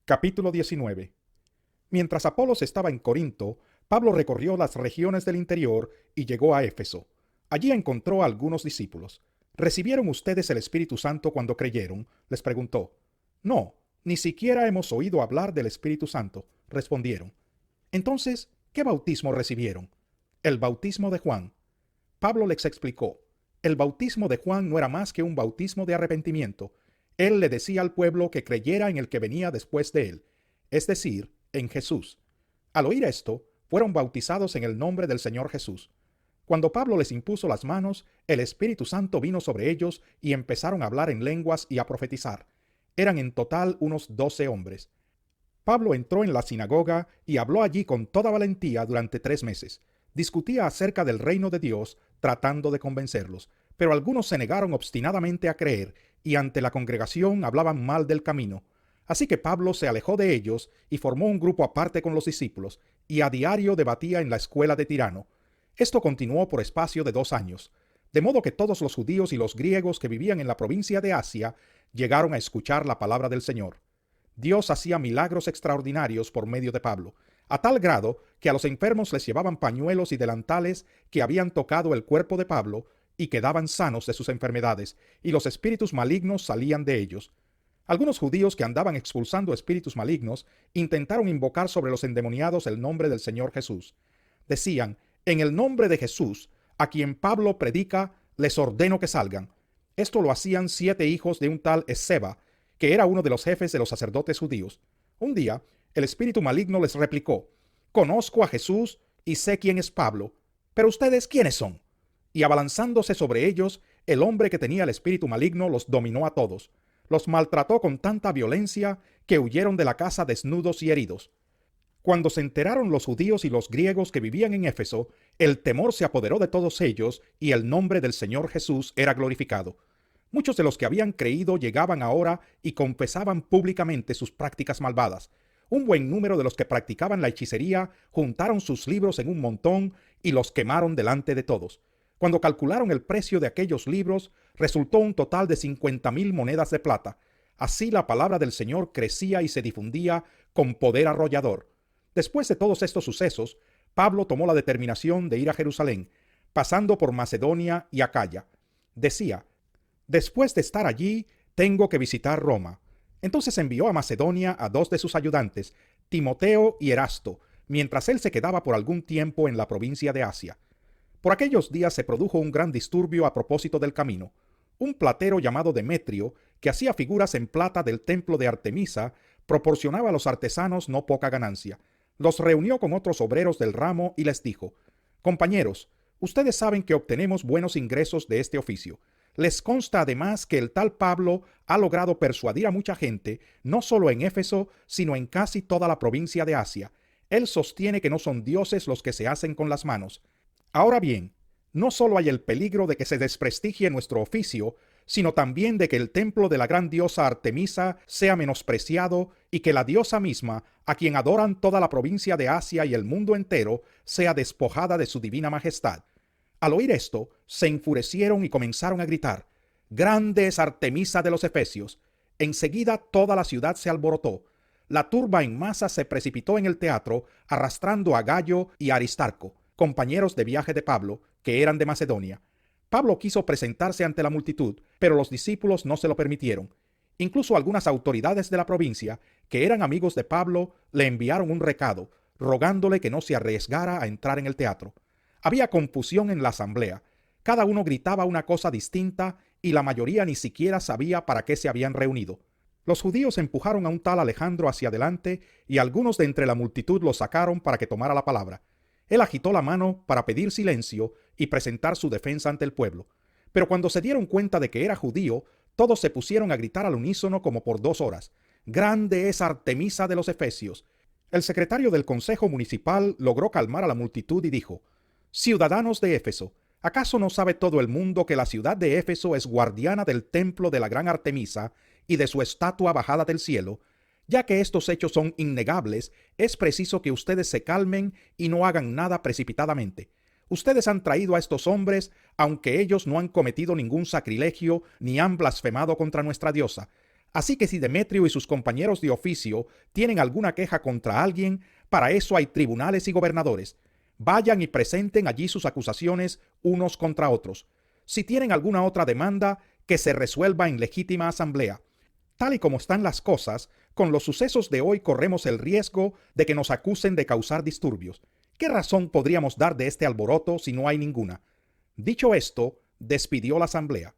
Capítulo 19. Mientras Apolos estaba en Corinto, Pablo recorrió las regiones del interior y llegó a Éfeso. Allí encontró a algunos discípulos. ¿Recibieron ustedes el Espíritu Santo cuando creyeron?, les preguntó. No, ni siquiera hemos oído hablar del Espíritu Santo, respondieron. Entonces, ¿qué bautismo recibieron? El bautismo de Juan. Pablo les explicó. El bautismo de Juan no era más que un bautismo de arrepentimiento. Él le decía al pueblo que creyera en el que venía después de él, es decir, en Jesús. Al oír esto, fueron bautizados en el nombre del Señor Jesús. Cuando Pablo les impuso las manos, el Espíritu Santo vino sobre ellos y empezaron a hablar en lenguas y a profetizar. Eran en total unos 12 hombres. Pablo entró en la sinagoga y habló allí con toda valentía durante 3 meses. Discutía acerca del reino de Dios, tratando de convencerlos, pero algunos se negaron obstinadamente a creer y ante la congregación hablaban mal del camino. Así que Pablo se alejó de ellos y formó un grupo aparte con los discípulos, y a diario debatía en la escuela de Tirano. Esto continuó por espacio de 2 años, de modo que todos los judíos y los griegos que vivían en la provincia de Asia llegaron a escuchar la palabra del Señor. Dios hacía milagros extraordinarios por medio de Pablo, a tal grado que a los enfermos les llevaban pañuelos y delantales que habían tocado el cuerpo de Pablo y quedaban sanos de sus enfermedades, y los espíritus malignos salían de ellos. Algunos judíos que andaban expulsando espíritus malignos intentaron invocar sobre los endemoniados el nombre del Señor Jesús. Decían, en el nombre de Jesús, a quien Pablo predica, les ordeno que salgan. Esto lo hacían 7 hijos de un tal Esceva, que era uno de los jefes de los sacerdotes judíos. Un día, el espíritu maligno les replicó, conozco a Jesús y sé quién es Pablo, pero ustedes, ¿quiénes son? Y abalanzándose sobre ellos, el hombre que tenía el espíritu maligno los dominó a todos. Los maltrató con tanta violencia que huyeron de la casa desnudos y heridos. Cuando se enteraron los judíos y los griegos que vivían en Éfeso, el temor se apoderó de todos ellos y el nombre del Señor Jesús era glorificado. Muchos de los que habían creído llegaban ahora y confesaban públicamente sus prácticas malvadas. Un buen número de los que practicaban la hechicería juntaron sus libros en un montón y los quemaron delante de todos. Cuando calcularon el precio de aquellos libros, resultó un total de 50,000 monedas de plata. Así la palabra del Señor crecía y se difundía con poder arrollador. Después de todos estos sucesos, Pablo tomó la determinación de ir a Jerusalén, pasando por Macedonia y Acaya. Decía, después de estar allí, tengo que visitar Roma. Entonces envió a Macedonia a 2 de sus ayudantes, Timoteo y Erasto, mientras él se quedaba por algún tiempo en la provincia de Asia. Por aquellos días se produjo un gran disturbio a propósito del camino. Un platero llamado Demetrio, que hacía figuras en plata del templo de Artemisa, proporcionaba a los artesanos no poca ganancia. Los reunió con otros obreros del ramo y les dijo, compañeros, ustedes saben que obtenemos buenos ingresos de este oficio. Les consta además que el tal Pablo ha logrado persuadir a mucha gente, no solo en Éfeso, sino en casi toda la provincia de Asia. Él sostiene que no son dioses los que se hacen con las manos. Ahora bien, no solo hay el peligro de que se desprestigie nuestro oficio, sino también de que el templo de la gran diosa Artemisa sea menospreciado y que la diosa misma, a quien adoran toda la provincia de Asia y el mundo entero, sea despojada de su divina majestad. Al oír esto, se enfurecieron y comenzaron a gritar, «¡Grande es Artemisa de los Efesios!». Enseguida toda la ciudad se alborotó. La turba en masa se precipitó en el teatro, arrastrando a Gayo y a Aristarco, compañeros de viaje de Pablo, que eran de Macedonia. Pablo quiso presentarse ante la multitud, pero los discípulos no se lo permitieron. Incluso algunas autoridades de la provincia, que eran amigos de Pablo, le enviaron un recado, rogándole que no se arriesgara a entrar en el teatro. Había confusión en la asamblea. Cada uno gritaba una cosa distinta y la mayoría ni siquiera sabía para qué se habían reunido. Los judíos empujaron a un tal Alejandro hacia adelante y algunos de entre la multitud lo sacaron para que tomara la palabra. Él agitó la mano para pedir silencio y presentar su defensa ante el pueblo. Pero cuando se dieron cuenta de que era judío, todos se pusieron a gritar al unísono como por 2 horas. «¡Grande es Artemisa de los Efesios!». El secretario del consejo municipal logró calmar a la multitud y dijo, «Ciudadanos de Éfeso, ¿acaso no sabe todo el mundo que la ciudad de Éfeso es guardiana del templo de la gran Artemisa y de su estatua bajada del cielo? Ya que estos hechos son innegables, es preciso que ustedes se calmen y no hagan nada precipitadamente. Ustedes han traído a estos hombres, aunque ellos no han cometido ningún sacrilegio ni han blasfemado contra nuestra diosa. Así que si Demetrio y sus compañeros de oficio tienen alguna queja contra alguien, para eso hay tribunales y gobernadores. Vayan y presenten allí sus acusaciones unos contra otros. Si tienen alguna otra demanda, que se resuelva en legítima asamblea. Tal y como están las cosas, con los sucesos de hoy corremos el riesgo de que nos acusen de causar disturbios. ¿Qué razón podríamos dar de este alboroto si no hay ninguna? Dicho esto, despidió la asamblea.